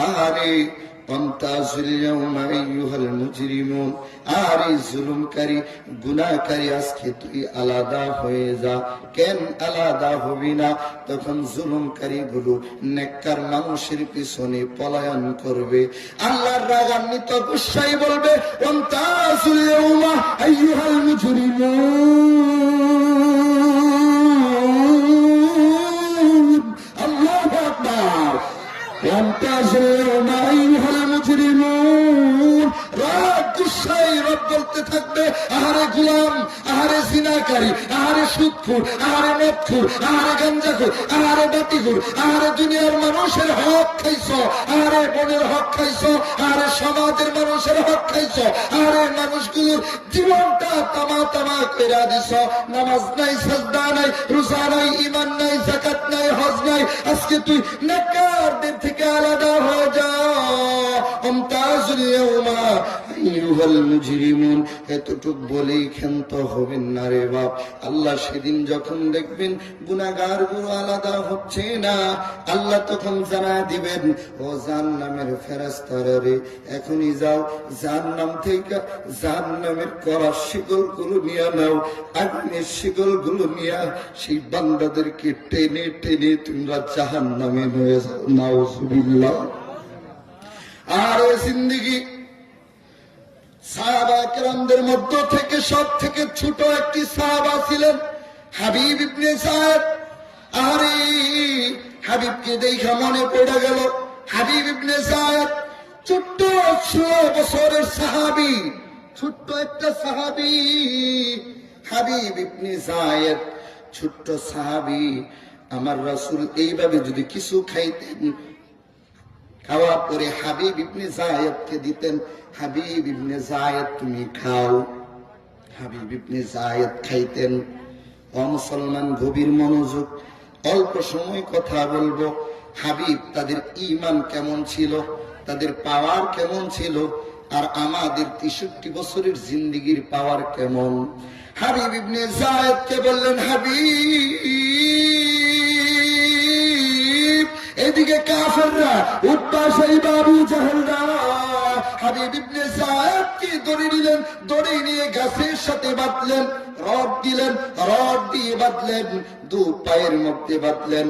আরে ওয়ামতাজুল ইয়াওমা আইয়ুহাল মুজরিমুন, আরে জুলুমকারী গুনাহকারী আজকে তুই আলাদা হয়ে যা। কেন আলাদা হবি না? তখন জুলুমকারী গুলো নেককার মানুষের পিছনে পলায়ন করবে। আল্লাহর রাগান্বিত গুসাই বলবে ওয়ামতাজুল ইয়াওমা আইয়ুহাল মুজরিমুন। আল্লাহু আকবার। ওয়ামতাজুল ইয়াওমা আইয়ুহাল মুজরিমুন। রাগ গুসাই রব বলতে থাকবে, আহারে গোলাম, আহারে জিনাকারী, আহারে সুদখোর, আহারে মদখোর, আহারে গাঞ্জাখোর, আহারে বাতিখোর, আহারে দুনিয়ার মানুষের হক খাইছো, আহারে বোনের হক খাইছো, আহারে সমাজের মানুষের হক খাইছো, আহারে মানুষগুলোর জীবনটা তামা তামা কইরা দিছো। নামাজ নাই, সাজদা নাই, রোজা নাই, ঈমান নাই, যাকাত নাই, হজ নাই। আজকে তুই নেককারদের থেকে আলাদা হয়ে যা। ওয়ামতাজুল ইয়াওমা আইয়ুহাল মুজরিমুন। এতটুক বলেই ক্ষান্ত হবেন না রে বাপ। আল্লাহ সেদিন যখন দেখবেন গুনাহগার গুলো আলাদা হচ্ছে না, আল্লাহ তখন জানায় দিবেন, ও জাহান্নামের ফেরেশতারা রে, এখনই যাও জাহান্নাম থেকে জাহান্নামের করার শিকল গুলো নিয়ে নাও, আগুনের শিকল গুলো নিয়ে সেই বান্দাদেরকে টেনে টেনে তোমরা জাহান্নামে নিয়ে যাও। নাউজুবিল্লাহ। আর এই জিন্দেগি সাহাবা কেরামদের মধ্য থেকে সব থেকে ছোট একটি সাহাবা ছিলেন হাবিব ইবনে সাদ। আরে হাবিবকে দেখা মনে পড়ে গেল, হাবিব ইবনে সাদ ছোট্ট 16 বছরের সাহাবী, ছোট্ট একটা সাহাবী হাবিব ইবনে সাদ, ছোট্ট সাহাবী। আমার রাসূল এইভাবে যদি কিছু খাইতেন, খাওয়ার পরে হাবিব ইবনে যায়েদকে দিতেন, হাবিব ইবনে যায়েদ তুমি খাও। হাবিব ইবনে যায়েদ খাইতেন। ও মুসলমান, গভীর মনোযোগ, অল্প সময় কথা বলবো। হাবিব তাদের ঈমান কেমন ছিল, তাদের পাওয়ার কেমন ছিল, আর আমাদের 63 বছরের জিন্দেগির পাওয়ার কেমন। হাবিব ইবনে যায়েদকে বললেন, হাবিব, এদিকে কাফেররা, উতবা সাইবা আবু জাহেলরা হাবিব ইবনে যায়েদকে ধরে নিলেন, ধরে নিয়ে গাছের সাথে বাঁধলেন, রড দিলেন, রড দিয়ে বাঁধলেন, দু পায়ের মধ্যে বাঁধলেন।